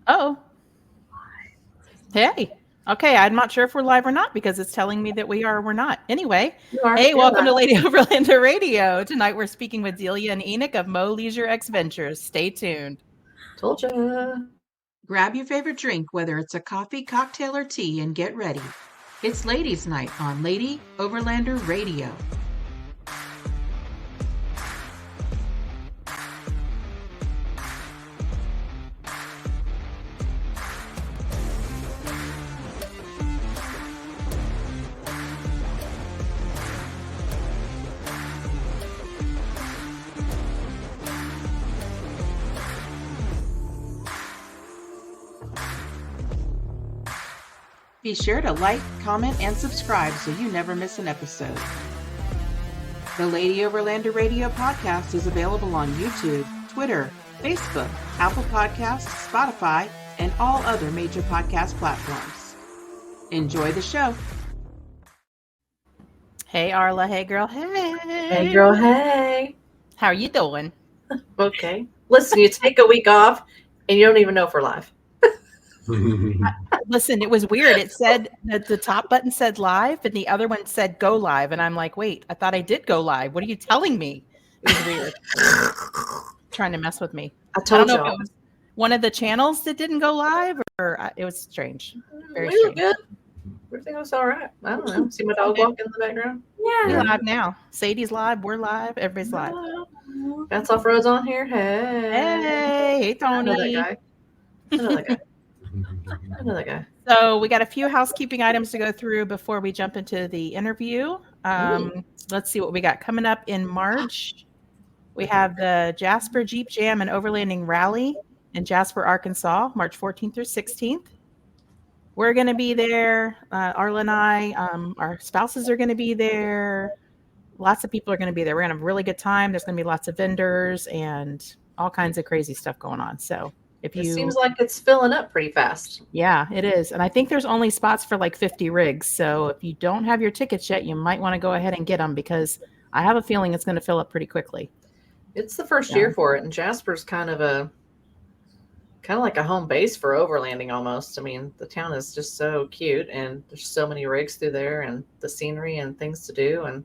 Oh, hey. Okay, I'm not sure if we're live or not because it's telling me that we are or we're not. Anyway, You are. hey, You're welcome to live. Lady Overlander Radio. Tonight we're speaking with Delia and Enoch of Mo Leisure X Ventures. Stay tuned. Told you. Grab your favorite drink, whether it's a coffee, cocktail, or tea, and get ready. It's Ladies' Night on Lady Overlander Radio. Be sure to like, comment, and subscribe so you never miss an episode. The Lady Overlander Radio podcast is available on YouTube, Twitter, Facebook, Apple Podcasts, Spotify, and all other major podcast platforms. Enjoy the show. Hey, Arla. Hey, girl. Hey. Hey, girl. Hey. How are you doing? Okay. Listen, you take a week off and you don't even know if we're live. Listen, it was weird. It said that the top button said live and the other one said go live. And I'm like, wait, I thought I did go live. What are you telling me? It was weird. Trying to mess with me. I told don't know y'all. if it was one of the channels that didn't go live or it was strange. Very We were strange. good. Everything was all right. I don't know. See my dog walking in the background? We're live now. Sadie's live. We're live. Everybody's live. Bounce Off Road's on here. Hey. Hey, I know that Tony. guy. I know that guy. I know that guy. So we got a few housekeeping items to go through before we jump into the interview. Let's see what we got coming up in March. We have the Jasper Jeep Jam and Overlanding Rally in Jasper, Arkansas, March 14th through 16th. We're going to be there. Arla and I, our spouses are going to be there. Lots of people are going to be there. We're going to have a really good time. There's going to be lots of vendors and all kinds of crazy stuff going on. So if It you seems like it's filling up pretty fast. Yeah, it is. And I think there's only spots for like 50 rigs. So if you don't have your tickets yet, you might want to go ahead and get them because I have a feeling it's going to fill up pretty quickly. It's the first year for it, and Jasper's kind of like a home base for overlanding almost. I mean, the town is just so cute, and there's so many rigs through there, and the scenery and things to do, and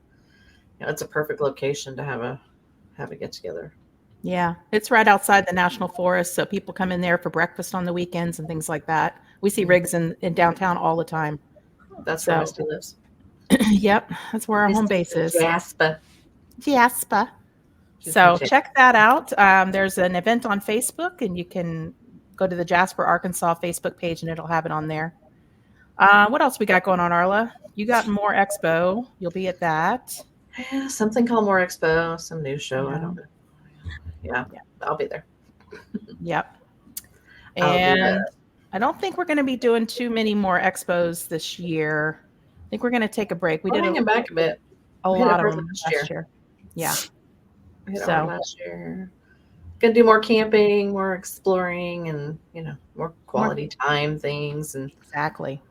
it's a perfect location to have a get together. Yeah, it's right outside the National Forest, so people come in there for breakfast on the weekends and things like that. We see rigs in downtown all the time. That's where Misty lives. Yep, that's where our home base is. Jasper. So check that out. There's an event on Facebook, and you can go to the Jasper, Arkansas Facebook page, and it'll have it on there. What else we got going on, Arla? You got More Expo. You'll be at that. Yeah, something called More Expo, some new show. I don't know. Yeah, I'll be there. Yep. And I don't think we're going to be doing too many more expos this year. I think we're going to take a break. We did hang back a bit. A lot of them last year. Yeah. We hit so last year. Gonna do more camping, more exploring, and more quality time things and exactly.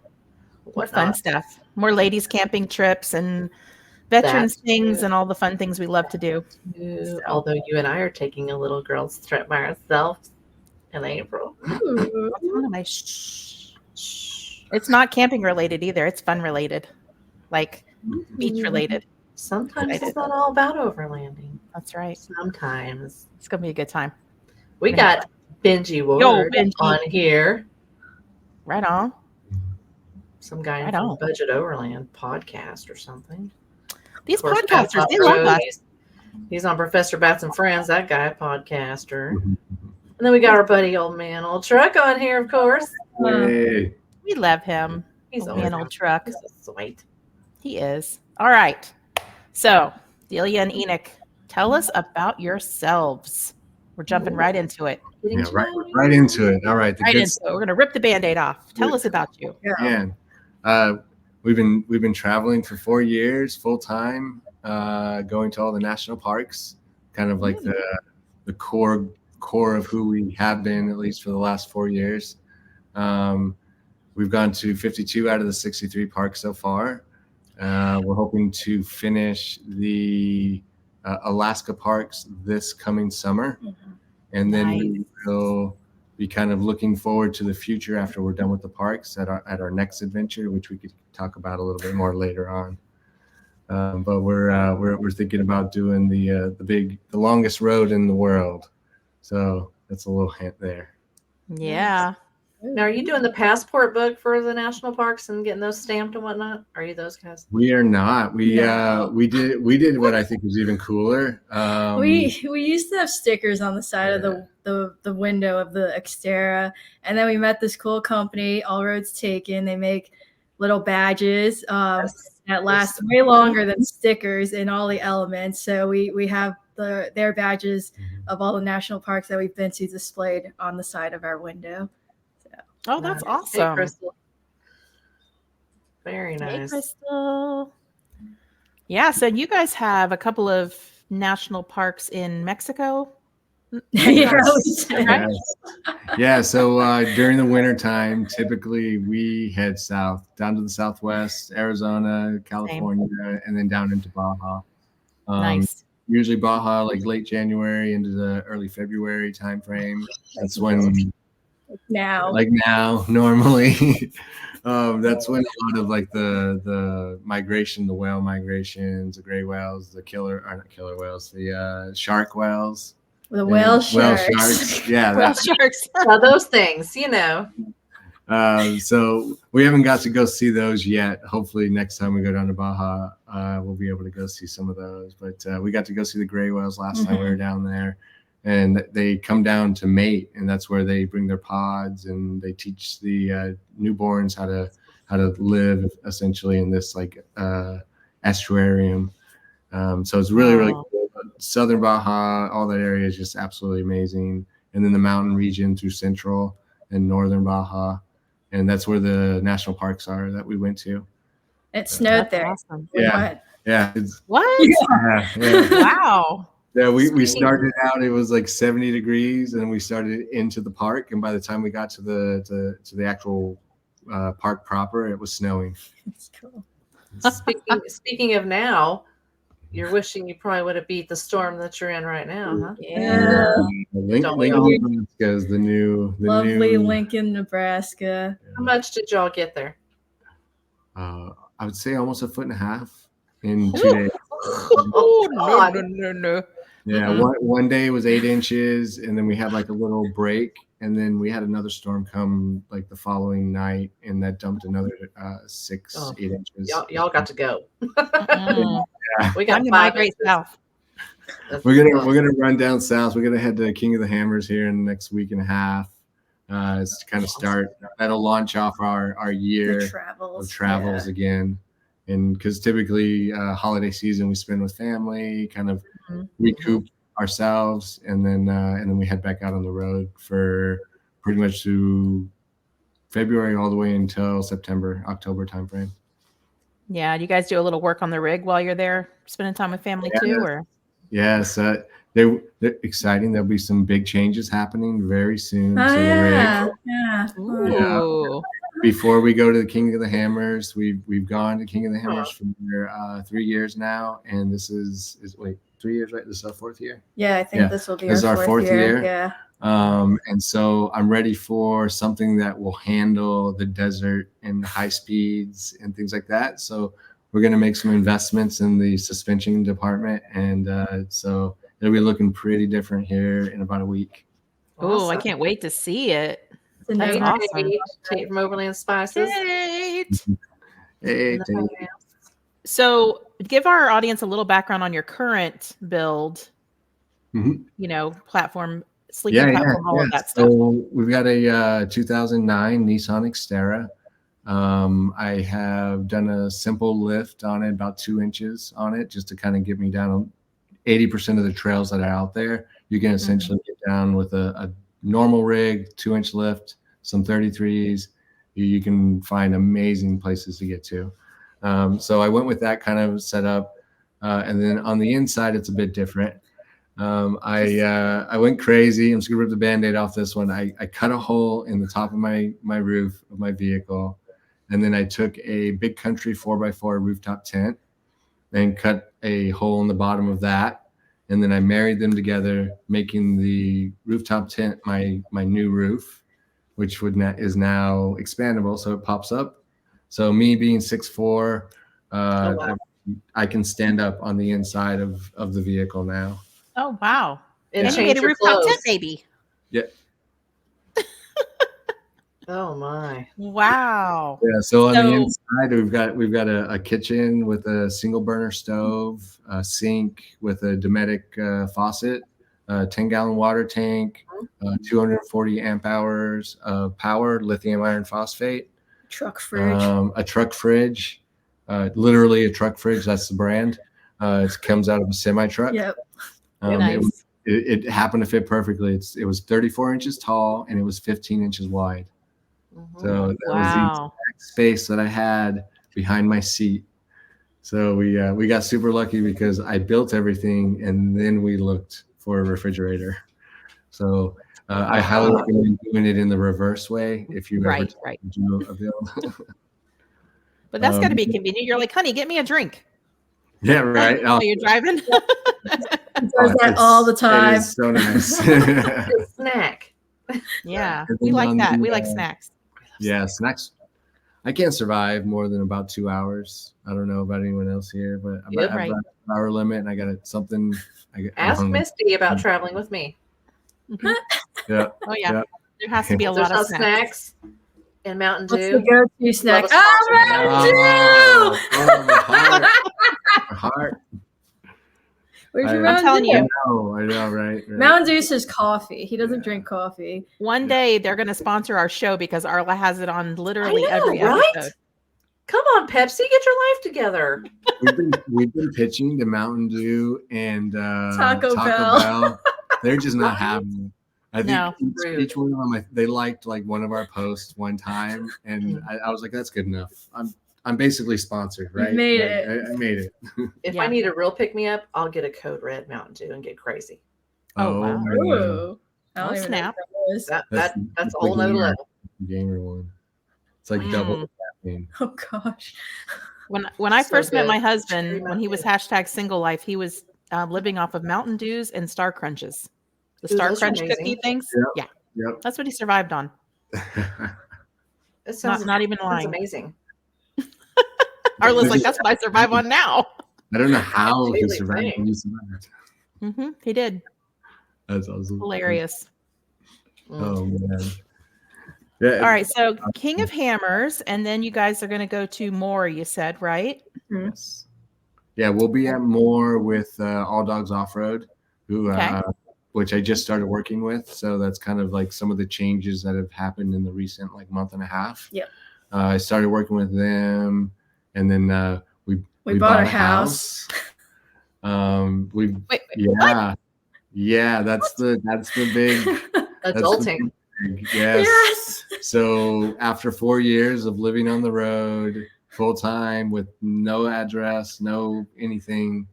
What fun stuff. More ladies camping trips and veterans things and all the fun things we love to do. So. Although you and I are taking a little girls trip by ourselves in April. It's not camping related either. It's fun related, like beach related. Sometimes it's not all about overlanding. That's right. Sometimes it's gonna be a good time. We got Benji Ward on here. Right on. Some guy from Budget Overland podcast or something. These podcasters, they love us. He's on Professor Bats and Friends, that guy, podcaster. And then we got our buddy Old Man Old Truck on here, of course. Hey. We love him. He's Old Man Old Truck. He's sweet. He is. All right. So, Delia and Enoch, tell us about yourselves. We're jumping right into it. Yeah, right into it. All right. We're going to rip the Band-Aid off. Tell us about you. Yeah. We've been traveling for 4 years, full time, going to all the national parks, kind of like the core of who we have been, at least for the last 4 years. We've gone to 52 out of the 63 parks so far. We're hoping to finish the Alaska parks this coming summer. And then we will be kind of looking forward to the future after we're done with the parks at our next adventure, which we could talk about a little bit more later on. But we're thinking about doing the longest road in the world. So that's a little hint there. Yeah. Now, are you doing the passport book for the national parks and getting those stamped and whatnot? Are you those guys? We are not. We did what I think was even cooler. We used to have stickers on the side of the window of the Xterra, and then we met this cool company, All Roads Taken. They make little badges that last way longer than stickers in all the elements. So we have their badges of all the national parks that we've been to displayed on the side of our window. Oh, that's Hey, awesome. Crystal. Very Hey, nice. Crystal. Yeah, so you guys have a couple of national parks in Mexico. Right? Yeah. So during the winter time, typically we head south down to the southwest, Arizona, California, and then down into Baja. Nice. Usually Baja, like late January into the early February timeframe. That's when, like now, normally, that's when a lot of like the migration, the whale migrations, the gray whales, the the shark whales. The whale sharks. Yeah, Whale sharks. So those things, you know. So we haven't got to go see those yet. Hopefully next time we go down to Baja, we'll be able to go see some of those. But we got to go see the gray whales last time we were down there, and they come down to mate, and that's where they bring their pods and they teach the newborns how to live essentially in this like estuarium. So it's really cool. Southern Baja, all that area is just absolutely amazing. And then the mountain region through central and northern Baja. And that's where the national parks are that we went to. It snowed there. Awesome. Yeah. What? Yeah. Wow. Yeah, we started out, it was like 70 degrees, and we started into the park. And by the time we got to the actual park proper, it was snowing. That's cool. Speaking of now, you're wishing you probably would have beat the storm that you're in right now, huh? Yeah. Don't we Lincoln, all? Nebraska is the new Lovely Lincoln, Nebraska. How much did y'all get there? I would say almost 1.5 feet in 2 days. Oh, no. Yeah, one day was 8 inches, and then we had like a little break, and then we had another storm come like the following night, and that dumped another 8 inches. Y'all got to go. Yeah. We got I'm 5 migrate inches. south. We're gonna run down south. We're gonna head to King of the Hammers here in the next week and a half. It's to kind of start. That'll launch off our year of travels again. And because typically holiday season we spend with family, kind of recoup ourselves, and then we head back out on the road for pretty much through February all the way until October timeframe. Yeah. Do you guys do a little work on the rig while you're there, spending time with family too? Or yes, they're exciting. There'll be some big changes happening very soon. To the rig. Ooh. Before we go to the King of the Hammers, we've gone to King of the Hammers for 3 years now, and this is 3 years, right? This is our 4th year. Yeah, I think this will be our 4th year. Yeah. And so I'm ready for something that will handle the desert and high speeds and things like that. So we're going to make some investments in the suspension department, and so it'll be looking pretty different here in about a week. Oh, I can't wait to see it. That's awesome. Tate from Overland Spices. Hey, So give our audience a little background on your current build, platform, sleeping platform, all of that stuff. So we've got a 2009 Nissan Xterra. I have done a simple lift on it, about 2 inches on it, just to kind of get me down on 80% of the trails that are out there. You can essentially get down with a normal rig, 2-inch lift, some 33s. You can find amazing places to get to. So I went with that kind of setup. And then on the inside, it's a bit different. I went crazy. I'm just gonna rip the Band-Aid off this one. I cut a hole in the top of my roof of my vehicle. And then I took a Big Country 4x4 rooftop tent and cut a hole in the bottom of that. and then I married them together, making the rooftop tent my new roof, which is now expandable, so it pops up. So me being 6'4", wow. I can stand up on the inside of the vehicle now. Oh, wow. And And you change made a your rooftop clothes. tent, baby. Yeah. Oh my. Wow. Yeah. So on the So- inside, we've got a kitchen with a single burner stove, a sink with a Dometic faucet, a 10-gallon water tank, 240 amp hours of power, lithium iron phosphate, Truck fridge. a truck fridge, literally a truck fridge. That's the brand. It comes out of a semi truck. Yep. Nice. It happened to fit perfectly. It was 34 inches tall and it was 15 inches wide. So that was the Wow. exact space that I had behind my seat. So we got super lucky because I built everything and then we looked for a refrigerator. So I highly recommend doing it in the reverse way if you ever do a build. But that's got to be convenient. You're like, honey, get me a drink. Yeah, right. Oh, While you're driving. He does that all the time. It is so nice. Good snack. Yeah, And we then like on that. the, We like snacks. Yeah, snacks. I can't survive more than about 2 hours. I don't know about anyone else here, but Yep. I've got an hour limit and I got something. Ask Misty about traveling with me. Mhm. Yeah. Oh yeah. Yeah. There has to be a There's lot no of snacks. and Mountain What's Dew. the go-to snack? Love a Oh, Mountain Dew! My heart. Where's your I'm Mountain telling Dew? you. I know, right? Mountain Dew's his coffee. He doesn't drink coffee. One day they're going to sponsor our show because Arla has it on literally I know, every right? episode. Come on, Pepsi, get your life together. We've been pitching to Mountain Dew and Taco Bell. They're just not having it. I think No. each one of them, they liked like one of our posts one time, and I was like, that's good enough. I'm basically sponsored, right? You made Like, it. I made it. If Yeah. I need a real pick me up, I'll get a Code Red Mountain Dew and get crazy. Oh, wow. yeah. Ooh. I don't Oh, even snap. know what that is. That's That's a whole the nother gamer- level. gamer one. It's like double the caffeine. Oh gosh. When I So first met good. my Cherry husband, when he was #single life, he was living off of Mountain Dews and Star Crunches. The Ooh, Star those are Crunch cookie amazing. things. Yep. Yeah, Yep. that's what he survived on. It sounds Not even sounds lying. amazing. Arla's like, that's what I survive on now. I don't know how he Daily survived. thing. when he survived. He did. That's awesome. Hilarious. Oh man. Yeah. All right, so King of Hammers, and then you guys are going to go to Moore, you said, right? Yes. Yeah, we'll be at Moore with All Dogs Off Road, Okay. which I just started working with. So that's kind of like some of the changes that have happened in the recent like month and a half. Yep. I started working with them, and then we bought a house. We Wait, yeah, that's the big. Adulting. Yes. Yes. So after 4 years of living on the road full time with no address, no anything,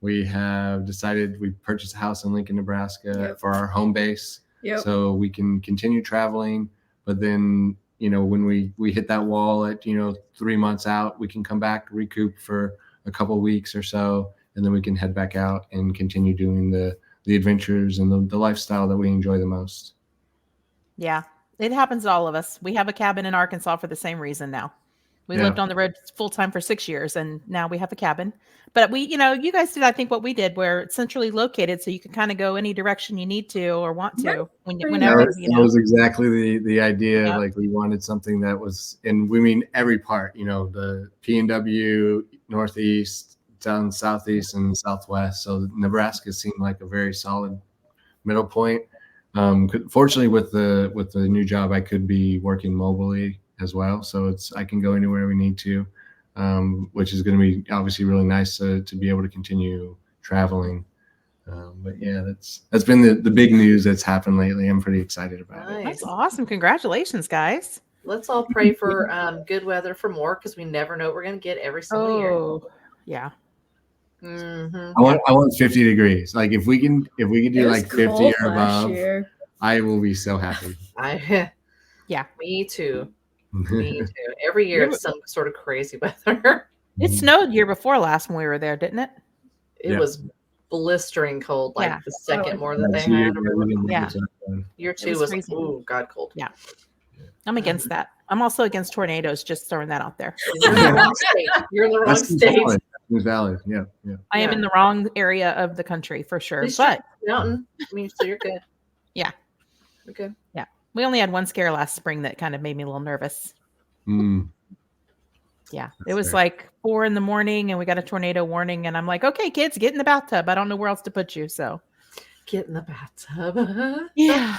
we have decided we purchased a house in Lincoln, Nebraska for our home base. Yep. So we can continue traveling. But then, when we hit that wall at, 3 months out, we can come back, recoup for a couple of weeks or so, and then we can head back out and continue doing the adventures and the lifestyle that we enjoy the most. Yeah, it happens to all of us. We have a cabin in Arkansas for the same reason now. We Yeah. lived on the road full time for 6 years, and now we have a cabin. But we, you guys did, I think, what we did, where it's centrally located, so you can kind of go any direction you need to or want to whenever. That was exactly the idea. Yeah. Like we wanted something that was, and we mean every part. The PNW, Northeast, down Southeast, and Southwest. So Nebraska seemed like a very solid middle point. Fortunately, with the new job, I could be working mobily as well, so I can go anywhere we need to, which is going to be obviously really nice to be able to continue traveling. But yeah, that's been the big news that's happened lately. I'm pretty excited about it. That's awesome. Congratulations, guys. Let's all pray for good weather for more, because we never know what we're going to get every single year. Oh, yeah. Mm-hmm. I want 50 degrees. Like if we can It do was like 50 cold or last above, year. I will be so happy. Yeah. Me too. Me too. Every year it's some sort of crazy weather. It snowed year before last when we were there, didn't it? It Yeah. was blistering cold, like Yeah. the second more that they Yeah, had. Or whatever. Yeah. Year It 2 was was crazy. ooh, God cold. Yeah. I'm against that. I'm also against tornadoes, just throwing that out there. You're in the wrong state. You're in the wrong state. That's valid. Yeah, yeah. I am in the wrong area of the country for sure. At least But you're mountain. I mean, so you're good. Yeah. You're good. Yeah. We only had one scare last spring that kind of made me a little nervous. Mm. Yeah. That's It was fair. like 4 a.m. and we got a tornado warning. And I'm like, okay, kids, get in the bathtub. I don't know where else to put you. So Get in the bathtub. yeah.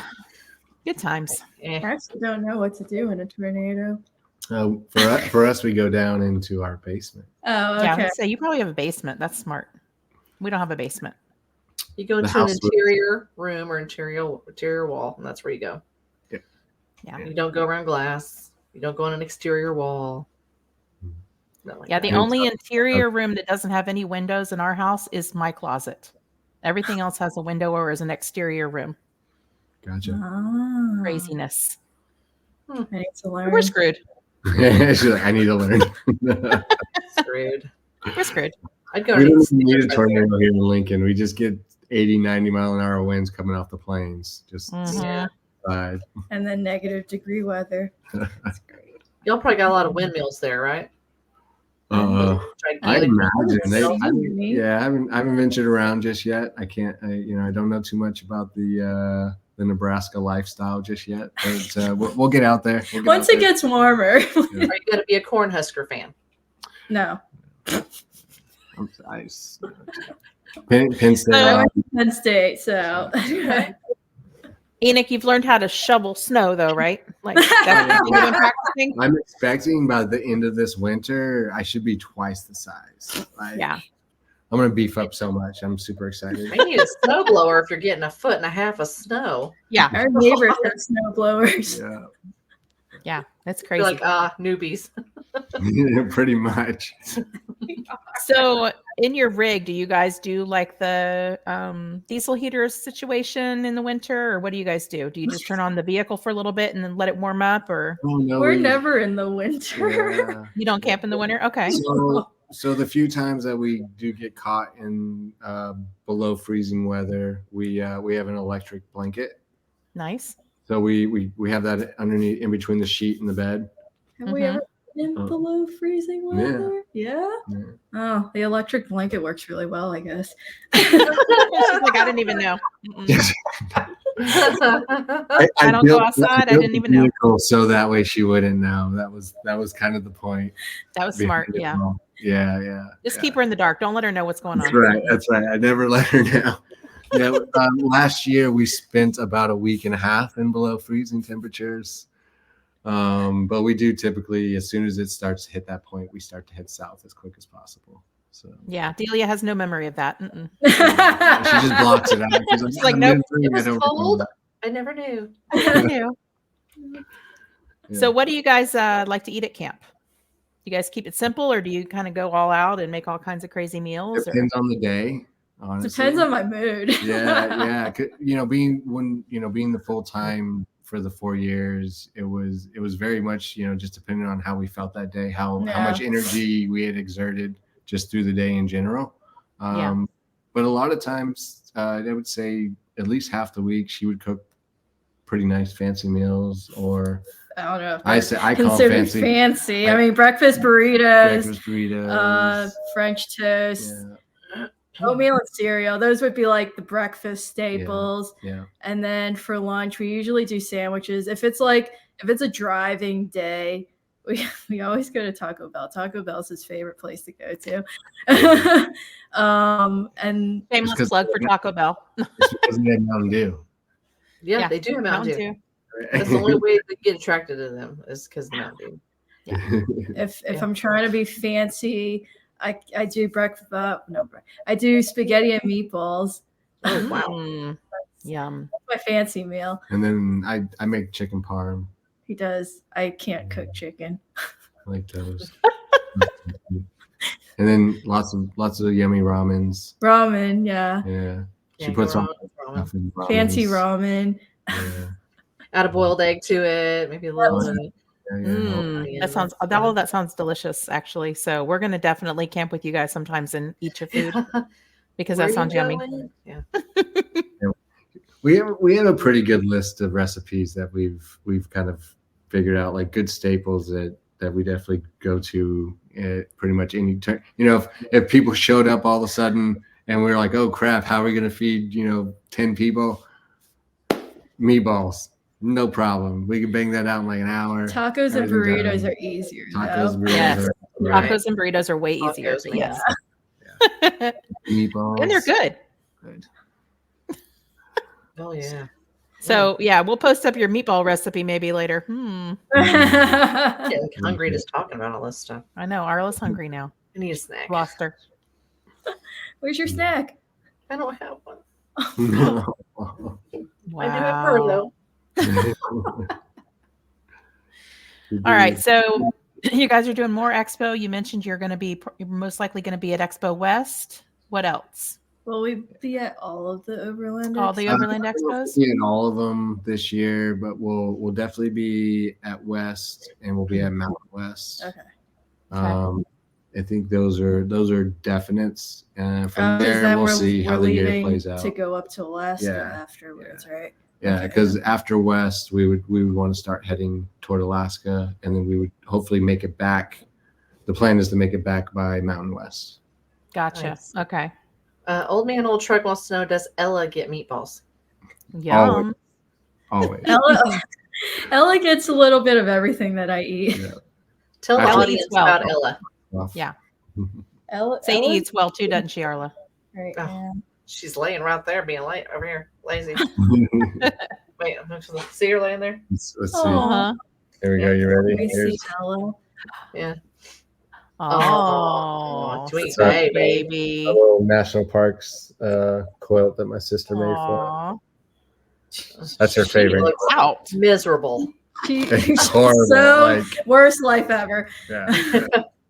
Good times. I actually don't know what to do in a tornado. For us, we go down into our basement. Oh, Yeah. okay. So you probably have a basement. That's smart. We don't have a basement. You go The into an house was- interior room or interior wall, and that's where you go. Yeah. You don't go around glass. You don't go on an exterior wall. Nothing like Yeah. that. The only interior room that doesn't have any windows in our house is my closet. Everything else has a window or is an exterior room. Gotcha. Ah, Craziness. I need to learn. We're screwed. She's like, I need to learn. Screwed. We're screwed. I'd go We to don't these even need a stickers right there. tornado here in Lincoln. We just get 80, 90-mile-an-hour winds coming off the plains. Just Mhm. Yeah. side. And then -degree weather. That's great. Y'all probably got a lot of windmills there, right? I Gigantic imagine they. Neat. I haven't ventured around just yet. I can't. I don't know too much about the Nebraska lifestyle just yet. But we'll get out there. We'll get Once out it gets warmer. Or you got to be a Cornhusker fan. No. Nice. Penn State. I went to Penn State, so Enoch, you've learned how to shovel snow, though, right? Like that's what you've been practicing. I'm expecting by the end of this winter, I should be twice the size. Yeah. I'm gonna beef up so much. I'm super excited. I need a snow blower if you're getting 1.5 feet of snow. Yeah. our neighbors have snow blowers. Yeah, Yeah. That's You're crazy. like, newbies. pretty much. So in your rig, do you guys do like the diesel heaters situation in the winter, or what do you guys do? Do you just turn on the vehicle for a little bit and then let it warm up, or Oh no, We're never in the winter. Yeah. you don't camp in the winter? Okay. So the few times that we do get caught in below freezing weather, we have an electric blanket. Nice. So we have that underneath, in between the sheet and the bed. Have we ever been Oh. below freezing weather? Yeah. Yeah. Oh, the electric blanket works really well, I guess. She's like, I didn't even know. Mm-mm. I don't go built- outside, I built didn't the even know. vehicle so that way she wouldn't know. That was kind of the point. That was smart. behind it Yeah. all. Yeah. Just yeah. keep her in the dark. Don't let her know what's going That's on. right. That's right. I never let her know. Yeah. Last year we spent about a week and a half in below freezing temperatures. But we do typically, as soon as it starts to hit that point, we start to head south as quick as possible. So Yeah. Delia has no memory of that. Mm-mm. she just blocks it out. She's like, nope. It was cold. I never knew. Yeah. So what do you guys like to eat at camp? You guys keep it simple, or do you kind of go all out and make all kinds of crazy meals? Or? Depends on the day. Honestly. Depends on my mood. yeah. Being the full time for the 4 years, it was very much just depending on how we felt that day, how much energy we had exerted just through the day in general. Yeah. But a lot of times, I would say at least half the week she would cook pretty nice fancy meals, or I don't know. If I call them considered fancy. I mean, breakfast burritos, Breakfast burritos. French toast, Yeah. oatmeal and cereal. Those would be like the breakfast staples. Yeah. And then for lunch, we usually do sandwiches. If it's a driving day, we always go to Taco Bell. Taco Bell's his favorite place to go to. And Shameless plug for Taco Bell. It's because they have Mountain Dew. Yeah, they do have Mountain Dew. That's the only way to get attracted to them is because of the Mountain Dew. if I'm trying to be fancy, I do breakfast. I do spaghetti and meatballs. Oh wow! Yum. That's my fancy meal. And then I make chicken parm. He does. I can't cook chicken. I like those. And then lots of yummy ramens. Ramen, yeah. Yeah. She Yeah, puts on ramen. stuff in ramens. Fancy ramen. Yeah. Add a boiled egg to it, maybe a little bit. Yeah. That sounds delicious, actually. So we're gonna definitely camp with you guys sometimes and eat your food. because Where that you sounds yummy. going? Yeah. We have a pretty good list of recipes that we've kind of figured out, like good staples that we definitely go to at pretty much any turn. You know, if people showed up all of a sudden and we were like, oh crap, how are we going to feed 10 people? Meatballs, no problem. We can bang that out in like an hour. Tacos and burritos are easier. Tacos, Though. burritos, Yes. Right. Tacos and burritos are way easier. Tacos, But yes. meatballs, And they're good. Good. Oh yeah. So yeah, we'll post up your meatball recipe maybe later. I'm getting hungry just talking about all this stuff. I know. Arla's hungry now. I need a snack. Lost her. Where's your snack? I don't have one. No. I do have her though. All right. So you guys are doing more expo. You mentioned you're most likely going to be at Expo West. What else? Will we be at all of the Overland? All the Overland Expos? We'll be in all of them this year, but we'll definitely be at West and we'll be at Mountain West. Okay. I think those are definites. From Is there, that we'll where see how we're the year leaving plays out. to go up to Alaska Yeah. afterwards, right? Yeah, Okay. because after West, we would want to start heading toward Alaska, and then we would hopefully make it back. The plan is to make it back by Mountain West. Gotcha. Nice. Okay. Old man old truck wants to know: does Ella get meatballs? Yum. Always. Ella gets a little bit of everything that I eat. Yeah. Tell the Ella audience eats well. about Ella. Yeah. Ella Sadie eats well too, doesn't she, Arla? Right, Oh. yeah. She's laying right there, being late over here, lazy. Wait, I'm going to see her laying there. Let's see. Aw. There we go. You ready? We see Here's Ella. Yeah. Oh, sweet sweet baby. baby. a little national parks quilt that my sister made for Aw. That's her She favorite. looks Out. miserable. It's horrible. So worst life ever. Yeah.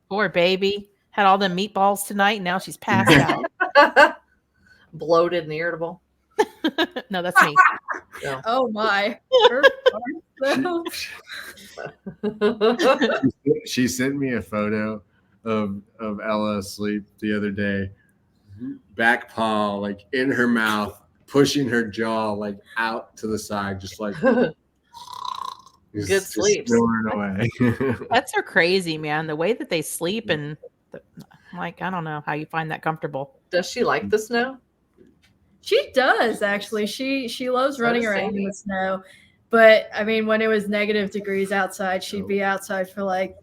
Poor baby. Had all them meatballs tonight. Now she's passed out. Bloated and irritable. No, that's me. Oh my. She sent me a photo of Ella asleep the other day, back paw like in her mouth, pushing her jaw like out to the side, just like Good sleep. snoring away. Pets are crazy, man. The way that they sleep and like, I don't know how you find that comfortable. Does she like the snow? She does actually. She loves So running does around in Sadie. the snow. But I mean, when it was negative degrees outside, she'd be outside for like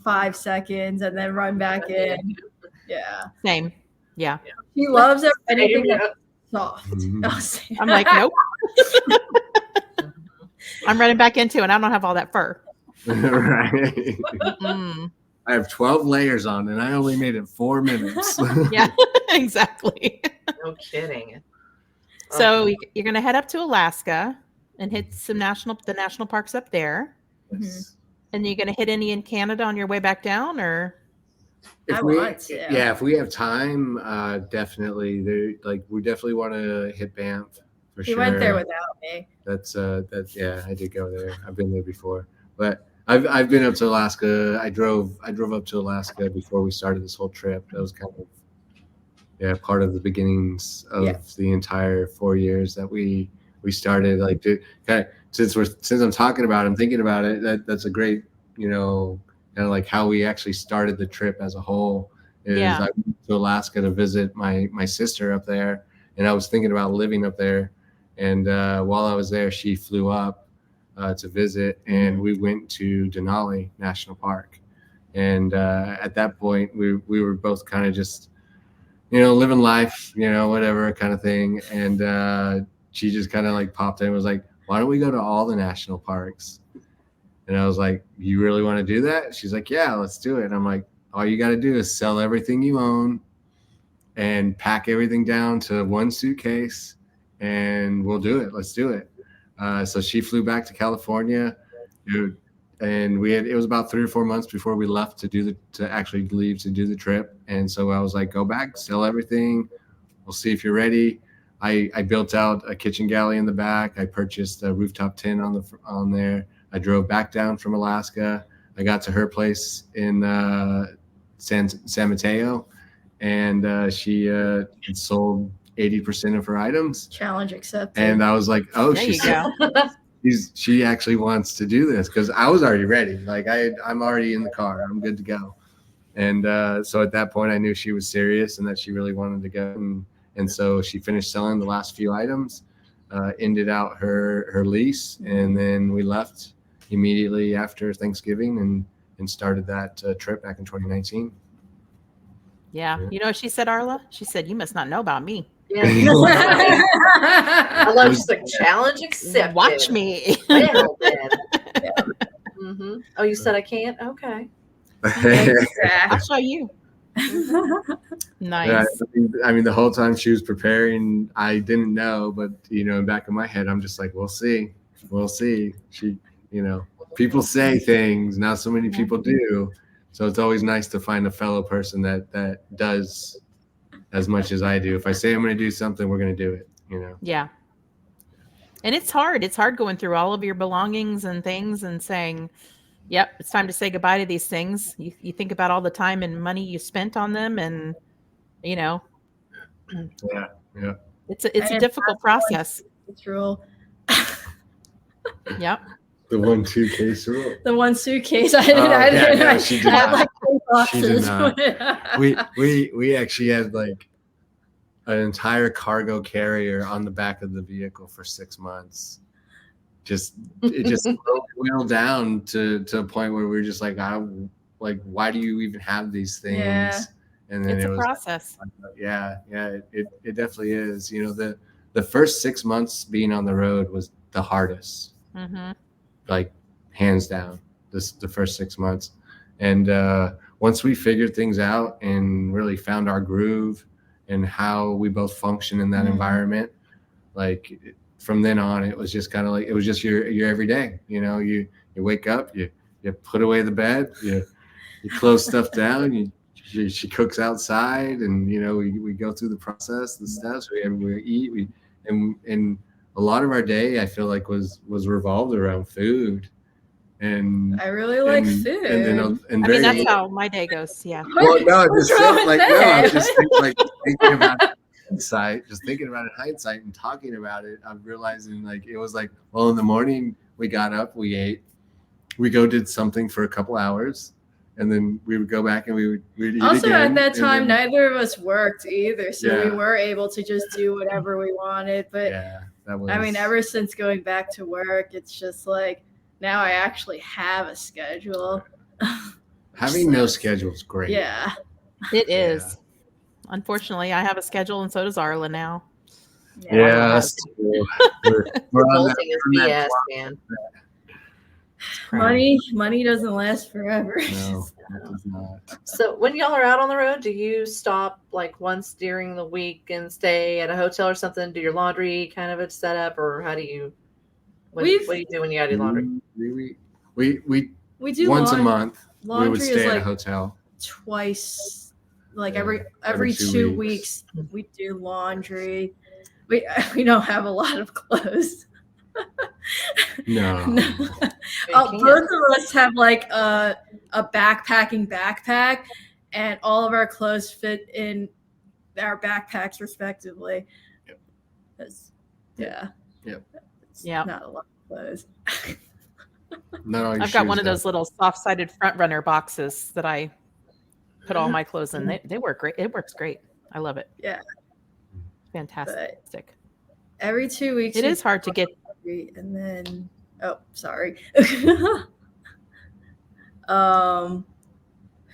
5 seconds and then run back in. Yeah. Same. Yeah. She loves anything Yeah. that's soft. Mhm. Oh, see. I'm like, nope. I'm running back into it. I don't have all that fur. Right. Mm. I have 12 layers on and I only made it 4 minutes. Yeah, exactly. No kidding. So you're going to head up to Alaska and hit the national parks up there. Yes. And you're going to hit any in Canada on your way back down, or? I want to. Yeah, if we have time, definitely. We definitely want to hit Banff for He sure. went there without me. That's yeah, I did go there. I've been there before, but I've been up to Alaska. I drove up to Alaska before we started this whole trip. That was kind of part of the beginnings of the entire 4 years that we started. Like, since I'm talking about it, I'm thinking about it. That's a great, kind of like how we actually started the trip as a whole. I went to Alaska to visit my sister up there, and I was thinking about living up there. And while I was there, she flew up to visit, and we went to Denali National Park. And at that point, we were both kind of just, living life, whatever kind of thing. And she just kind of like popped in and was like, why don't we go to all the national parks? And I was like, you really want to do that? She's like, yeah, let's do it. And I'm like, all you got to do is sell everything you own and pack everything down to one suitcase, and we'll do it. Let's do it. So she flew back to California, and it was about 3 or 4 months before we left to actually leave to do the trip. And so I was like, go back, sell everything. We'll see if you're ready. I built out a kitchen galley in the back. I purchased a rooftop tent on there. I drove back down from Alaska. I got to her place in San Mateo, and she had sold 80% of her items. Challenge accepted. And I was like, oh, There you go. she actually wants to do this, because I was already ready. Like I'm already in the car. I'm good to go. And so at that point, I knew she was serious and that she really wanted to go. And so she finished selling the last few items, ended out her lease, and then we left immediately after Thanksgiving and started that trip back in 2019. Yeah. You know what she said, Arla? She said, "You must not know about me. Yeah. I love just like challenge accepted. Watch me." Well, then. Mm-hmm. Oh, you said I can't? Okay. I'll show you. Nice. Yeah, I mean, the whole time she was preparing, I didn't know, but in the back of my head, I'm just like, we'll see. She, people say things, not so many people do. So it's always nice to find a fellow person that does as much as I do. If I say I'm going to do something, we're going to do it, Yeah. And it's hard. It's hard going through all of your belongings and things and saying, yep, it's time to say goodbye to these things. You think about all the time and money you spent on them, and Yeah. it's a difficult process. It's rule. Yep. The 1-2 case rule. The one suitcase I didn't. She did I had not. like 3 She did boxes. not. We actually had like an entire cargo carrier on the back of the vehicle for 6 months. It just whittled down to a point where we were just like, why do you even have these things? Yeah. And then It's it a was process. it definitely is. The first 6 months being on the road was the hardest. Mm-hmm. Like hands down, the first 6 months. And once we figured things out and really found our groove and how we both function in that environment, like from then on, it was just kind of like, it was just your everyday. You wake up, you put away the bed, you close stuff down, she cooks outside, and we go through the process, the steps, we eat, and a lot of our day, I feel like, was revolved around food. And I really like food. And I mean, that's how my day goes. Yeah. well, no, What's just wrong saying, with like, no, that? I'm just thinking about it in hindsight, and talking about it. I'm realizing, like, it was like, well, in the morning we got up, we ate, we did something for a couple hours, and then we would go back and we'd eat Also, again, at that time, then, neither of us worked either, so Yeah. we were able to just do whatever we wanted. But that was. I mean, ever since going back to work, it's just like now I actually have a schedule. Having no schedule is great. Yeah. It is. Unfortunately, I have a schedule, and so does Arla now. Yeah, that's true. We're on that, Adulting is we're on that BS, clock. Money doesn't last forever. No, it does not. So when y'all are out on the road, do you stop like once during the week and stay at a hotel or something? Do your laundry kind of a setup, or how do you? What do you do when you gotta do laundry? We do once a month. Laundry We would stay is at a like hotel. twice, like Yeah, every every 2 2 weeks we do laundry. We don't have a lot of clothes. No. Both of us have like a backpacking backpack, and all of our clothes fit in our backpacks respectively. Yeah. Yep. It's Yep. not a lot of clothes. Not all your I've got shoes, one of though. those little soft-sided front runner boxes that I put all my clothes in. They work great. It works great. I love it. Yeah. Fantastic. Every 2 weeks. It is hard to get. And then, sorry.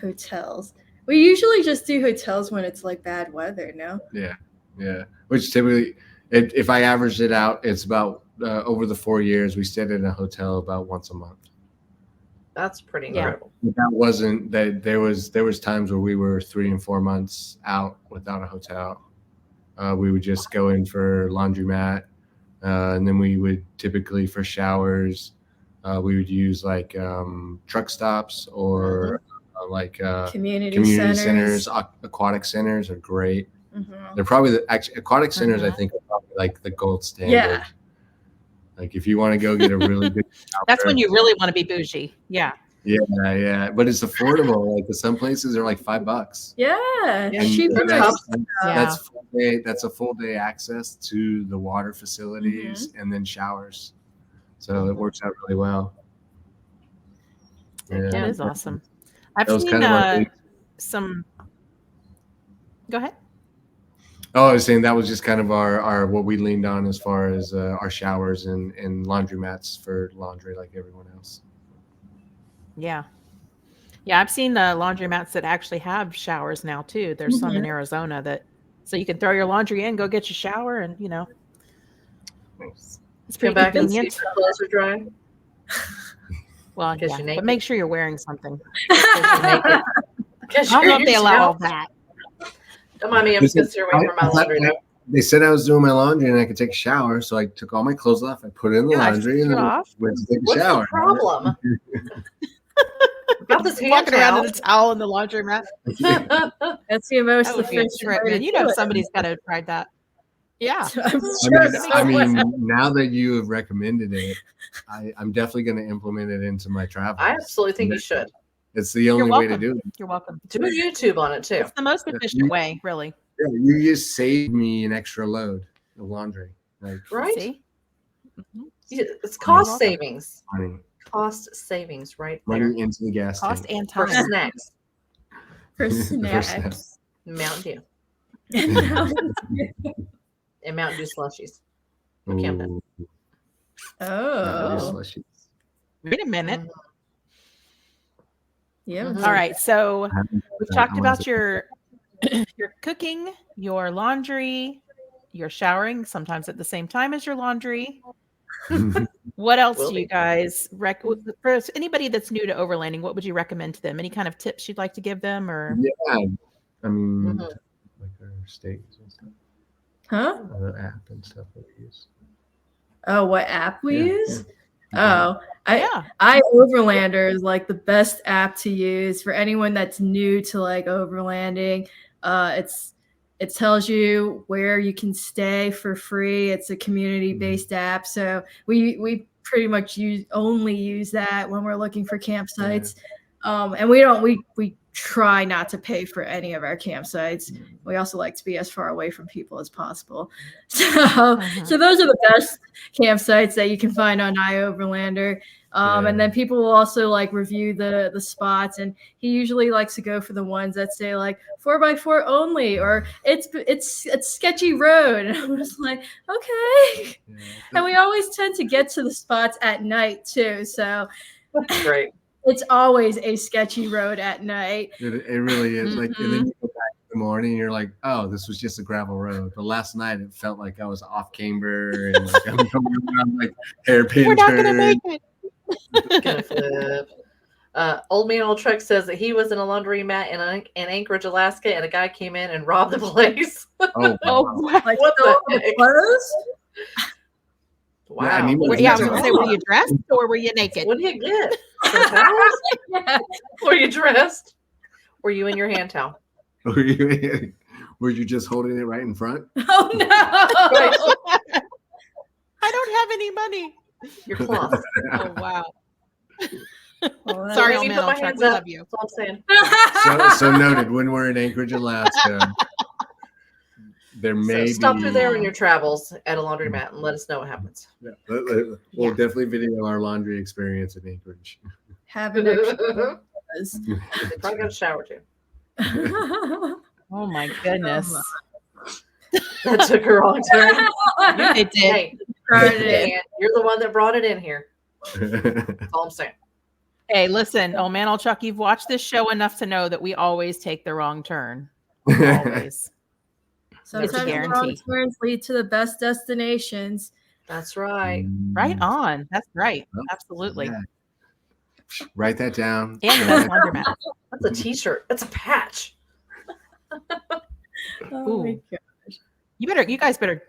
Hotels. We usually just do hotels when it's like bad weather, no? Yeah. Which typically, if I averaged it out, it's about over the 4 years we stayed in a hotel about once a month. That's pretty Yeah. incredible. That wasn't that there was times where we were 3 and 4 months out without a hotel. We would just go in for laundromat, and then we would typically, for showers, we would use like truck stops or like Community centers. Aquatic centers are great. Mhm. They're probably aquatic centers. I Mhm. think are probably like the gold standard. Yeah. Like if you want to go get a really good shower, That's when you really want to be bougie. Yeah. Yeah, but it's affordable. Like some places are like $5. Yeah, Yeah, And cheap. that's a full day access to the water facilities and then showers. So it works out really well. That is awesome. I've That was seen kind of our some. Go ahead. Oh, I was saying that was just kind of our what we leaned on as far as our showers and laundromats for laundry, like everyone else. Yeah. I've seen the laundromats that actually have showers now too. There's some in Arizona that, so you can throw your laundry in, go get your shower, and Nice. it's pretty Come back and see convenient. if your clothes are dry. Well, Because yeah, you're but naked. make sure you're wearing something. Because I don't know if they you're allow all out. that. Don't mind me. I'm just gonna steer away from my laundry. Though. They said I was doing my laundry and I could take a shower, so I took all my clothes off. I put it in the laundry and then off. went to take a What's shower. the problem? Got this hand Walking around towel. in a towel in the laundromat. That's the most That would be a efficient trip, way to man. You do know it. somebody's got to have tried that. Yeah. I'm I sure mean, someone- now that you have recommended it, I'm definitely going to implement it into my travels. I absolutely think you should. It's the only way to welcome. do it. You're welcome. Do a YouTube on it too. It's the most efficient way, really. Yeah, you just saved me an extra load of laundry. Like, Right? See? Yeah, it's cost welcome. savings. money, Cost savings right there. money into the gas Cost tank. and For time. snacks. for For snacks. snacks. Mountain Dew. And Mountain Dew slushies. Ooh, Camden. that was Oh, slushy. Wait a minute. yeah. Mhm. All right. So we've talked I about want your cooking, your laundry, your showering, sometimes at the same time as your laundry. What else Will do you be. guys for anybody that's new to overlanding? What would you recommend to them? Any kind of tips you'd like to give them, or Yeah, I mean, Mhm. like our states and stuff, Huh? the app and stuff that we use. Oh, what app we Yeah, use? yeah. Oh, yeah, Overlander is like the best app to use for anyone that's new to like overlanding. It tells you where you can stay for free. It's a community-based app, so we pretty much only use that when we're looking for campsites. And we try not to pay for any of our campsites. We also like to be as far away from people as possible. So those are the best campsites that you can find on iOverlander. And then people will also like review the spots, and he usually likes to go for the ones that say like 4x4 only, or it's sketchy road. And I'm just like, okay. And we always tend to get to the spots at night too, so Great. it's always a sketchy road at night. It really is. Like, and then you go back in the morning, and you're like, "Oh, this was just a gravel road." But last night, it felt like I was off camber and like I'm coming around like hairpin we're not turn. gonna make it. Gonna flip. Old Man Old Truck says that he was in a laundromat in Anchorage, Alaska, and a guy came in and robbed the place. Oh, Oh, wow. wow. Like What the the heck? clothes? Wow. Yeah, I mean, Yeah, I was gonna say, were you dressed or were you naked? What did you get? Some towels? Were you dressed? Were you in your hand towel? Were you just holding it right in front? Oh no! I don't have any money. Your cloth. Oh wow. Well, Sorry, Let old me man, put my I'll try. hands We up. love you. That's all I'm saying. So noted. When we're in Anchorage, Alaska, there may So stop be. through there in your travels at a laundromat and let us know what happens. Yeah, we'll Yeah. definitely video our laundry experience in Anchorage. Have an extra They probably got a shower too. Oh my goodness. That took a wrong turn. It did. Hey, Dan, you're the one that brought it in here. That's all I'm saying. Hey, listen, old man, old Chuck, you've watched this show enough to know that we always take the wrong turn. Always. Sometimes the wrong guarantee. turns lead to the best destinations. That's right. Right on. That's right. Absolutely. Yeah. Write that down. And the best laundromat. That's a t-shirt. That's a patch. Oh my Ooh. God. You guys better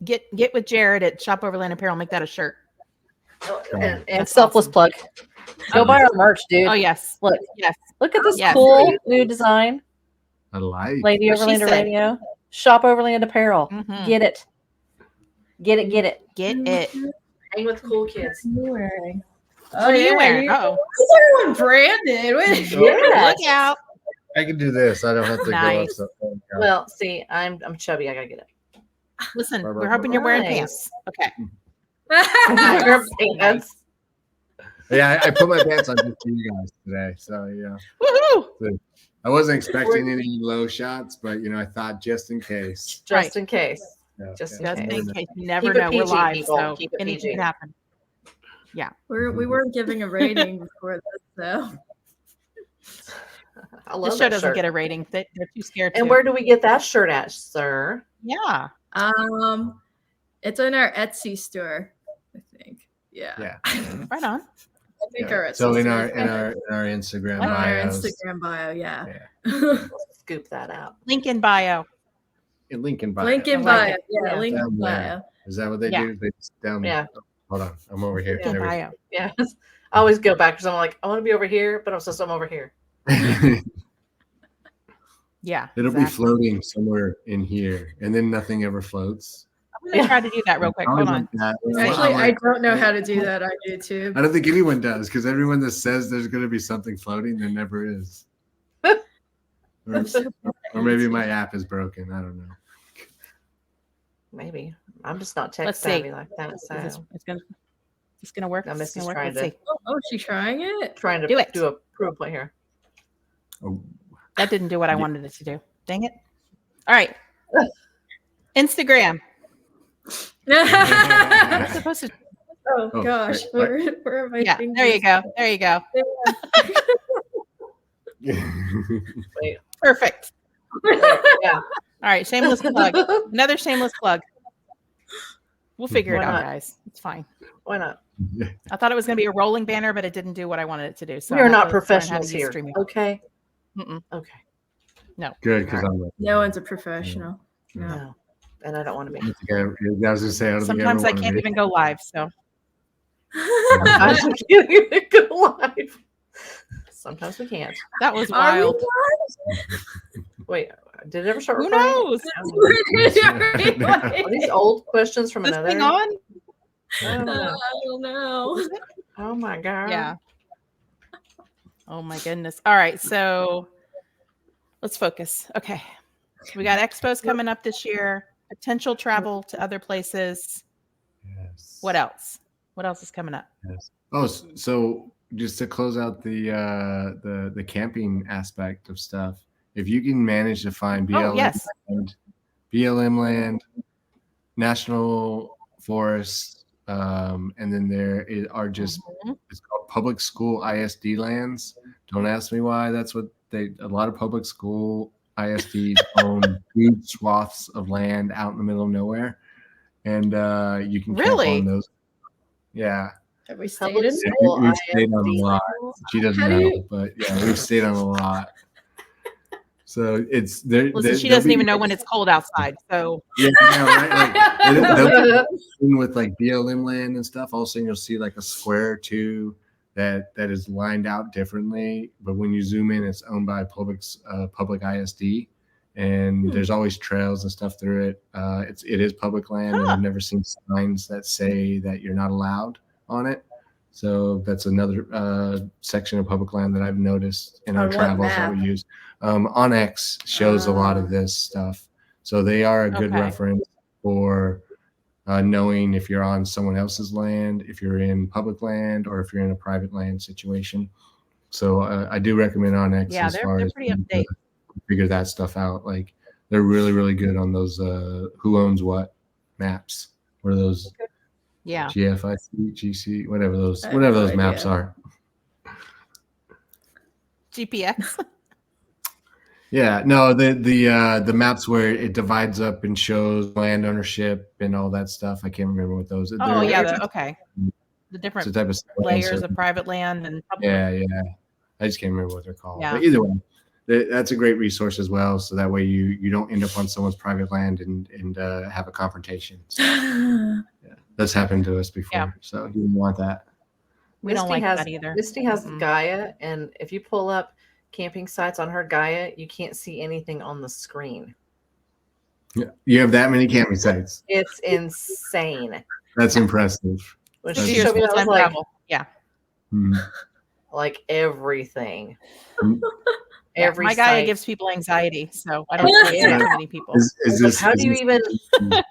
get with Jared at Shop Overland Apparel. Make that a shirt. And That's selfless awesome. plug. Go buy our merch, dude. Oh yes. Look, Yes. look at this Yes. cool new design. I like. Lady What she Overlander said. Radio. Shop Overland Apparel. Mhm. Get it. Get it. Get it. Get it. hang with cool kids. What are you wearing? Oh, What are you yeah, wearing? Oh, Why is everyone branded? Wait, Yes. look out. I can do this. I don't have to Nice. go up. Oh, God. Well, see, I'm chubby. I gotta get it. Listen, Bye, bye, we're bye, hoping bye. you're wearing Nice. pants. Okay. Your pants. Yeah, I put my pants on just for you guys today. So yeah, Woohoo! I wasn't expecting any low shots, but I thought just in case. Just in case. Yeah, Just Just in in case. case. You never Keep it know. We're PG, live, people. so Keep it anything PG. can happen. We weren't giving a rating before this, though. I love This show that doesn't shirt. get a rating. They're too scared And to. where do we get that shirt at, sir? Yeah. It's in our Etsy store, I think. Yeah. Yeah. Right on. I think Yeah. our Etsy So in store our is Instagram on our bios, Instagram bio, yeah. Scoop that out. Link in bio. link in bio. Link in I like bio. it. Yeah, Yeah. link in Down there. bio. Is that what they Yeah. do? They just down. Yeah. Hold on, I'm over here. Link in There we bio. Yes. I always go back because I'm like, I want to be over here, but I'm supposed to I'm over here. go. Yeah. It'll be exactly. floating somewhere in here, and then nothing ever floats. I'm going to try to do that real quick. I Hold always on. like that. Actually, I'm I like, don't know how to do that on YouTube. I don't think anyone does, because everyone that says there's going to be something floating, there never is. Or maybe my app is broken. I don't know. Maybe. I'm just not tech Let's see. savvy like that. Is this, So it's gonna work. Now It's Missy's gonna work. trying Let's to- see. Oh, she's trying it? trying to Do it. do a proof point here. Oh, That didn't do what I wanted it to do. Dang it. All right. Instagram. It's supposed to. Oh, Oh, gosh. right. Where are my Yeah. fingers? There you go. There you go. Wait. Perfect. Yeah. All right. Shameless plug. Another shameless plug. We'll figure it Why out, not? guys. It's fine. Why not? I thought it was going to be a rolling banner, but it didn't do what I wanted it to do. So We are I have not to learn how to professionals use here. StreamYard. Okay. Mm-mm. Okay. Good, because I'm like, No one's a professional. No. No. And I don't want to be. I was going to say, I don't think Sometimes I everyone can't would even go live. So Sometimes we can't even go live. Sometimes we can't. that was Are we wild. Wait, did it ever start Who recording? knows? Are these old questions from This another? thing on? I don't know. I don't know. Oh my god. Yeah. Oh my goodness. All right. So let's focus. Okay. We got expos coming up this year, potential travel to other places. Yes. What else? What else is coming up? Yes. Oh, so just to close out the camping aspect of stuff, if you can manage to find BLM, yes. land, BLM land, national forests, and then there are just Mhm. it's called public school ISD lands. Don't ask me why. That's what a lot of public school ISDs own huge swaths of land out in the middle of nowhere, and you can camp Really? on those. Yeah. Have we stayed Public in? Yeah, school we've stayed on a ISD. lot. She doesn't How do know, you- but yeah, we've stayed on a lot. So it's there. Listen, she doesn't even know when it's cold outside. So Yeah, right. Like, they'll be with like BLM land and stuff. All of a sudden, you'll see like a square or two that is lined out differently. But when you zoom in, it's owned by public ISD, and there's always trails and stuff through it. It is public land, and Huh. I've never seen signs that say that you're not allowed on it. So that's another section of public land that I've noticed in our On what travels that we map? use. Onyx shows a lot of this stuff. So they are a good Okay. reference for knowing if you're on someone else's land, if you're in public land, or if you're in a private land situation. So I do recommend Onyx yeah, as they're far as pretty up to date. figure that stuff out. Like they're really, really good on those who owns what maps. What are those? Yeah. GFIC, GC, whatever those I have no maps idea. are. GPS. Yeah, no, the maps where it divides up and shows land ownership and all that stuff. I can't remember what those. Oh they're- yeah. Okay. The it's a different type of layers of private land and public. Yeah. I just can't remember what they're called. Yeah. But either way, that's a great resource as well. So that way you don't end up on someone's private land and have a confrontation. So, yeah, that's happened to us before. Yeah. So you didn't want that. We don't like has, that either. Misty has Mm-mm. Gaia, and if you pull up camping sites on her Gaia, you can't see anything on the screen. Yeah, you have that many camping sites. It's insane. That's impressive. When Six she years showed me that, I was full-time like, travel. Yeah. Like everything. Yeah, Every my guy site. gives people anxiety, so I don't see Yeah. too many people. Is this? How is do you this- even?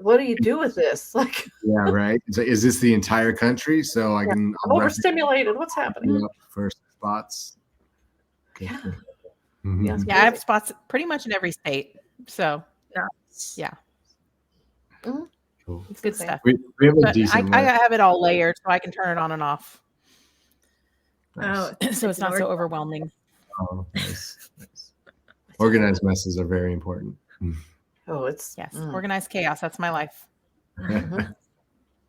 What do you do with this? Like, Yeah, right. So is this the entire country? So I can I'm overstimulated. What's happening? for spots. Yeah. Mhm. Yes. Yeah, I have spots pretty much in every state. So yeah, Cool. it's good stuff. We have a But decent I list. have it all layered so I can turn it on and off. Nice. So it's not so overwhelming. Oh, nice. Organized messes are very important. Oh, it's Yes, organized chaos. That's my life.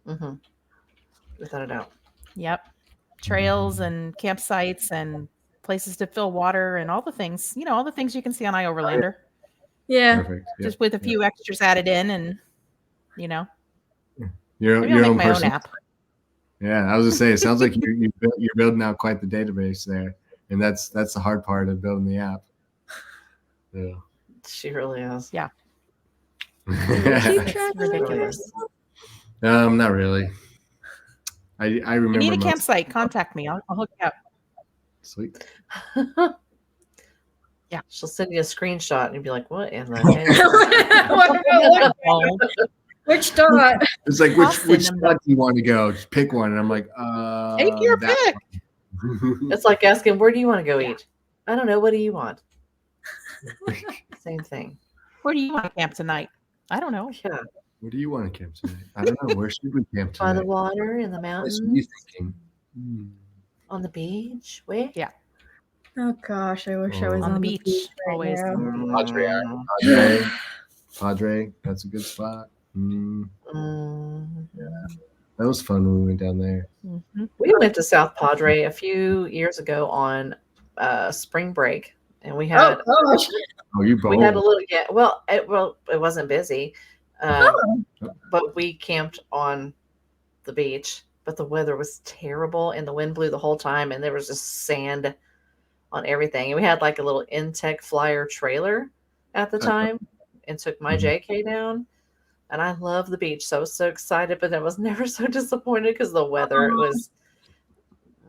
Without a doubt. Yep. Trails and campsites and places to fill water and all the things, all the things you can see on iOverlander. Yeah. Perfect. Just with a few extras added in and, Your maybe I'll your make own my person. own app. Yeah, I was gonna say, it sounds like you're building out quite the database there, and that's the hard part of building the app. Yeah. She really is. Yeah. Keep It's track of ridiculous. Not really. I remember. You need a most- campsite, contact me. I'll hook you up. Sweet. Yeah. She'll send you a screenshot and you'll be like, what in the heck? Which dot? It's like I'll which send them spot do you want to go? Just pick one, and I'm like, Take your that pick. one. It's like asking, where do you want to go eat? I don't know. What do you want? Same thing. Where do you want to camp tonight? I don't know. Yeah. Where do you want to camp tonight? I don't know. Where should we camp By the tonight? water, in the What should you mountains, thinking? on the beach. Where? Yeah. Oh gosh, I wish I was On on, the beach, right always. now. Padre, that's a good spot. Mm. That was fun when we went down there. Mhm. We went to South Padre a few years ago on spring break, and we had Oh gosh. Oh, you we had a both. little it wasn't busy, but we camped on the beach. But the weather was terrible, and the wind blew the whole time, and there was just sand on everything. And we had like a little Intech Flyer trailer at the time, and took my JK down. And I love the beach, so I was so excited, but I was never so disappointed because the weather. It was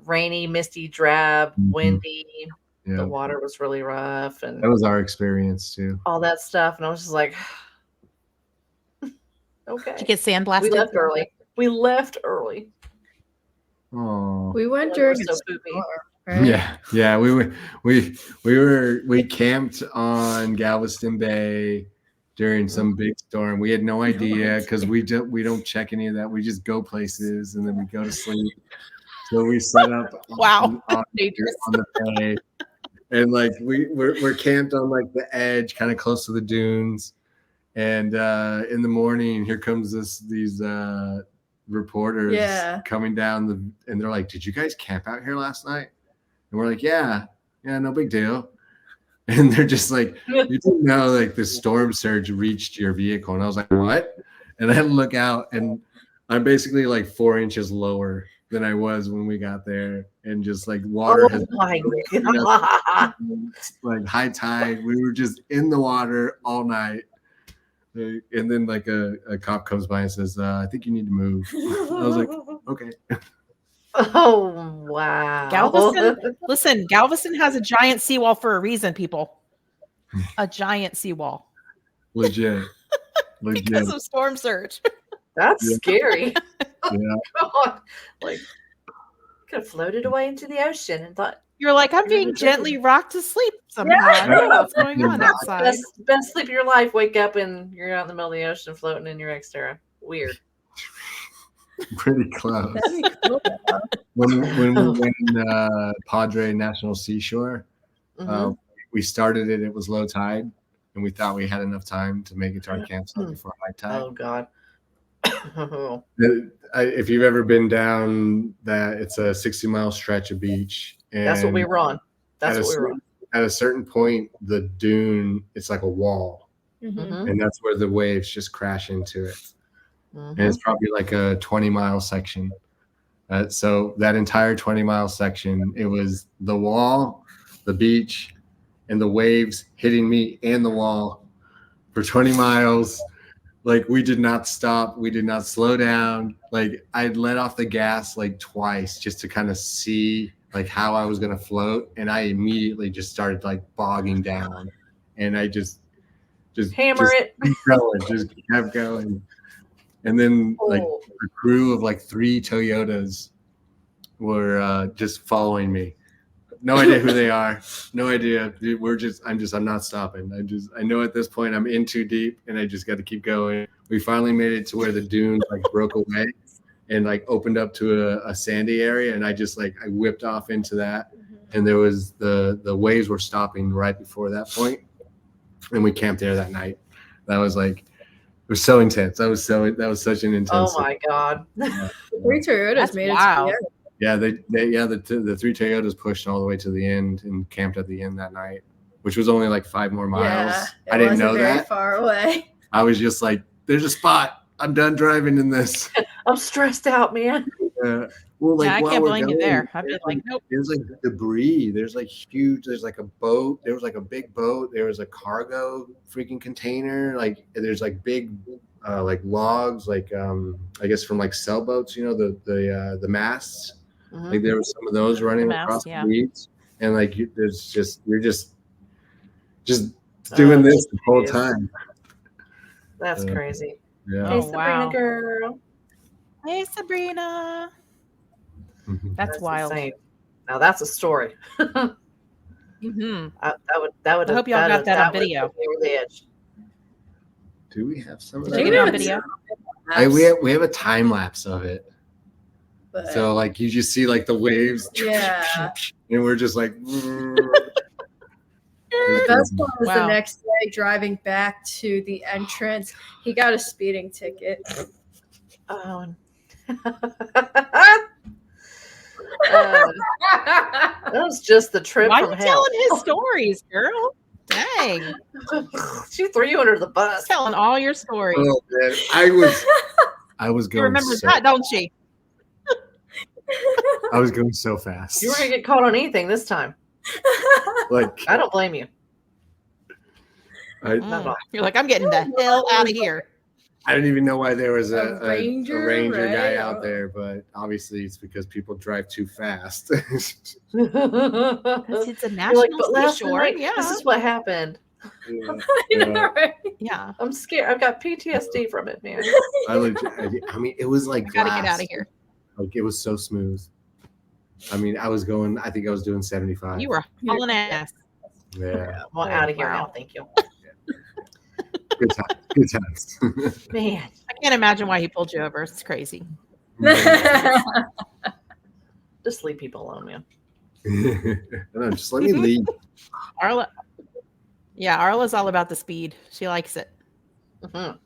rainy, misty, drab, windy. Yeah, The water was really rough, and that was our experience too. all that stuff. And I was just like, okay. Did you get We sandblasted? left early. We left early. Oh, We went Like, during we're a so poopy. storm, right? yeah. We camped on Galveston Bay during some big storm. We had no idea because we don't check any of that. We just go places and then we go to sleep. So we set up Wow. on Dangerous. the bay, and like we're camped on like the edge, kind of close to the dunes. And in the morning, here comes these reporters coming down and they're like, "Did you guys camp out here last night?" And we're like, "Yeah, no big deal." And they're just like, "You didn't know like the storm surge reached your vehicle?" And I was like, "What?" And I had to look out, and I'm basically like 4 inches lower than I was when we got there, and just like water has my God. like high tide. We were just in the water all night. And then like a cop comes by and says, "I think you need to move." I was like, "Okay." Oh, wow. Listen, Galveston has a giant seawall for a reason, people. A giant seawall Legit. because of storm surge. That's scary. Yeah. God. Like, could have floated away into the ocean and thought, You're like, I'm being gently rocked to sleep somehow. I don't know what's going on outside. best sleep of your life. Wake up and you're out in the middle of the ocean floating in your Xterra. Weird. Pretty close. When we went Padre National Seashore, we started it. It was low tide, and we thought we had enough time to make it to our campsite before high tide. Oh God. If you've ever been down that, it's a 60-mile stretch of beach. And That's what we were on. That's what we were on. At a certain point, the dune, it's like a wall, and that's where the waves just crash into it. And it's probably like a 20-mile section. So that entire 20-mile section, it was the wall, the beach, and the waves hitting me and the wall for 20 miles. Like we did not stop. We did not slow down. Like I let off the gas like twice just to kind of see like how I was gonna float, and I immediately just started like bogging down, and I just Hammer it. keep going, just kept going, and then like Oh. a crew of like 3 Toyotas were just following me. No idea who they are. No idea. Dude, I'm not stopping. I know at this point I'm in too deep and I just got to keep going. We finally made it to where the dunes like broke away and like opened up to a sandy area. And I whipped off into that. And there was the waves were stopping right before that point. And we camped there that night. That was like, it was so intense. That was such an intense. Oh my God. The 3 Toyotas That's made wild. it to the end. Yeah, the 3 Toyotas pushed all the way to the end and camped at the end that night, which was only like 5 more miles. Yeah, I didn't wasn't know very that. far away. I was just like, "There's a spot. I'm done driving in this." I'm stressed out, man. Well, like Yeah, I while can't we're blame you going, there. I'd be like, nope. There's like debris. There's like huge. There's like a boat. There was like a big boat. There was a cargo freaking container. Like there's like big, like logs. Like I guess from like sailboats. You know the masts. Mhm. Like there were some of those running The mast, across yeah. the beach, and like you're just doing this the whole geez. time. That's Uh, crazy. Yeah. Hey, Oh, Sabrina wow. girl. Hey, Sabrina. That's wild. insane. Now that's a story. Mm-hmm. That would. I hope y'all got that on video. Over the edge. Do we have some of Did that? you Maybe get it on it's- video? We have a time lapse of it. But, So like you just see like the waves, yeah. and we're just like. The best part was Wow. the next day driving back to the entrance. He got a speeding ticket. Oh. That was just the trip Why are from you hell. telling his stories, girl? Dang. She threw you under the bus. Telling all your stories. Oh, man. I was She going. remembers So, that, don't she? I was going so fast. You were gonna get caught on anything this time. Like I don't blame you. I, Not at all. You're like, I'm getting the hell out of here. I didn't even know why there was A ranger, guy right? out there, but obviously it's because people drive too fast. It's a You're national like, but last seashore. night, Yeah. this is what happened. Yeah, You know, right? Yeah. I'm scared. I've got PTSD from it, man. I mean, it was like Gotta get glass. out of here. Like it was so smooth. I mean, I think I was doing 75. You were hauling ass. Yeah, I'm out of here Wow. now. Thank you. good times. Good times. Man, I can't imagine why he pulled you over. It's crazy. just leave people alone, man. No, just let me leave. Arla. Yeah, Arla's all about the speed. She likes it. Mhm.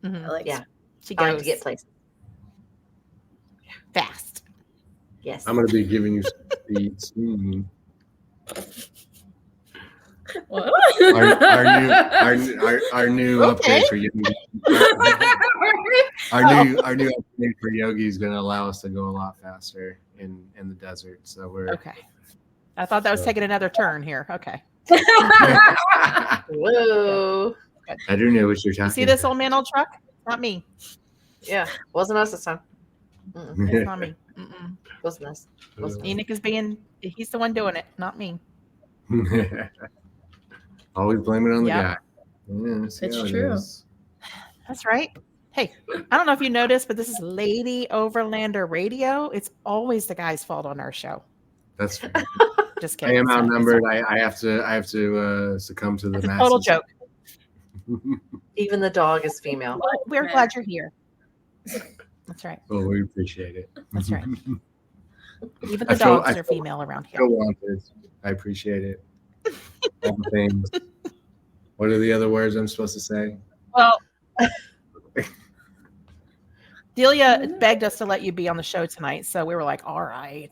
Mhm. I like Yeah. She I like goes to get places. fast. Yes. I'm gonna be giving you some speed soon. What? Our new Okay. upgrade for Yogi. Our new upgrade for Yogi is gonna allow us to go a lot faster in the desert. So we're Okay. I thought that was taking another turn here. Okay. Whoa. I do know what you're talking. You see this old man old truck? Not me. Yeah. Wasn't us this time. Mm-mm. It's not me. Mm-mm. Wasn't us. Enoch is he's the one doing it, not me. Always blame it on the Yep. guy. Yeah, see It's how it true. is. That's right. Hey, I don't know if you noticed, but this is Lady Overlander Radio. It's always the guy's fault on our show. That's fair. Just I kidding. am It's not- outnumbered. I have to succumb to the It's a masses. total joke. Even the dog is female. Well, we're glad you're here. That's right. Well, we appreciate it. That's right. Even I the feel- dogs I are feel- female around here. Go on, Liz. I appreciate it. All the things. What are the other words I'm supposed to say? Well, Delia begged us to let you be on the show tonight, so we were like, all right.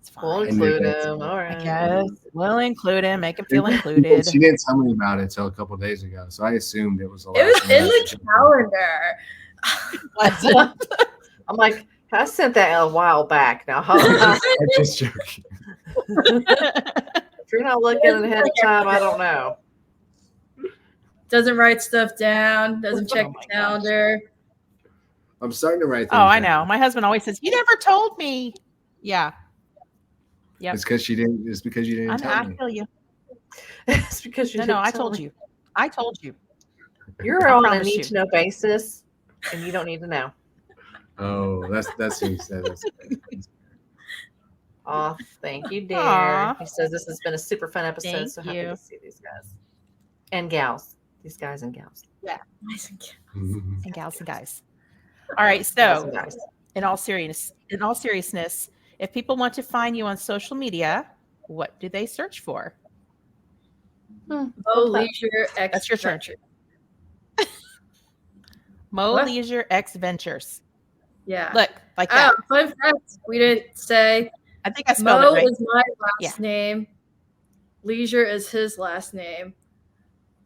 It's We'll fine. include that. him. All right. I guess we'll include him, make him feel included. She didn't tell me about it till a couple days ago, so I assumed it was a It was in the calendar. I'm like, I sent that a while back. Now, hold on. I'm just joking. If you're not looking ahead of time, I don't know. doesn't write stuff down, doesn't check Oh the my gosh. calendar. I'm starting to write things Oh, I down. know. My husband always says, "You never told me." Yeah. Yep. It's because you didn't tell I me. feel you. It's because you No, didn't I tell told me. you. I told you. You're I on a promise you. need-to-know basis, and you don't need to know. Oh, that's who you said. That's Oh, thank you, dear. Aw. He says this has been a super fun episode. Thank So happy you. to see these guys and gals. These guys and gals. And gals and guys. All right. Gals So, and guys. in all seriousness, if people want to find you on social media, what do they search for? Mo Leisure X. That's your turn. Venture. Mo What? Leisure X Ventures. Yeah. Look, like Oh, that. fun fact. We didn't say I think I spelled Mo it right. is my last name. Leisure is his last name.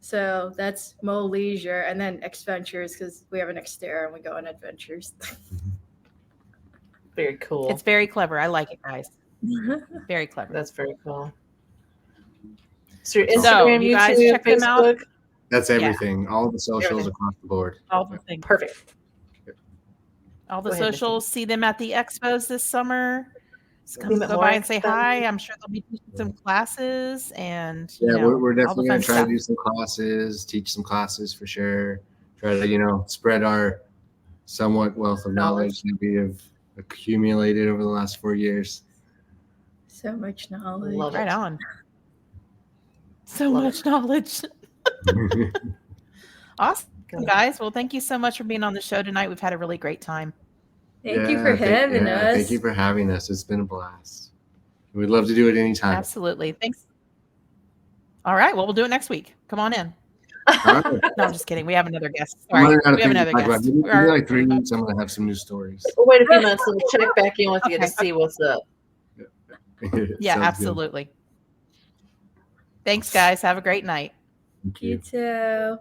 So that's Mo Leisure, and then X Ventures because we have an Xterra and we go on adventures. Very cool. It's very clever. I like it, guys. Very clever. That's very cool. So your So, Instagram, you guys YouTube, check them out. Facebook. That's everything. All the socials Everything. across the board. All the things. Perfect. All the Go ahead, Missy. socials. See them at the expos this summer. Just come See them at go more by and say expos. hi. I'm sure they'll be teaching some classes and Yeah, we're all definitely the gonna fun try stuff. to do some classes, teach some classes for sure. Try to spread our somewhat wealth of knowledge that we have accumulated over the last 4 years. So much knowledge. Love Right it. on. So Love much knowledge. Awesome, Good. guys. Well, thank you so much for being on the show tonight. We've had a really great time. Thank you for having us. Thank you for having us. It's been a blast. We'd love to do it anytime. Absolutely. Thanks. All right. Well, we'll do it next week. Come on in. All right. No, I'm just kidding. We have another guest. I'm Sorry. running out of We have things to another talk about. guest. Maybe like 3 weeks, I'm gonna have some new stories. We'll wait a few months and we'll check back in with you to Okay. see what's up. Yeah, Sounds good. absolutely. Thanks, guys. Have a great night. Thank You you. too.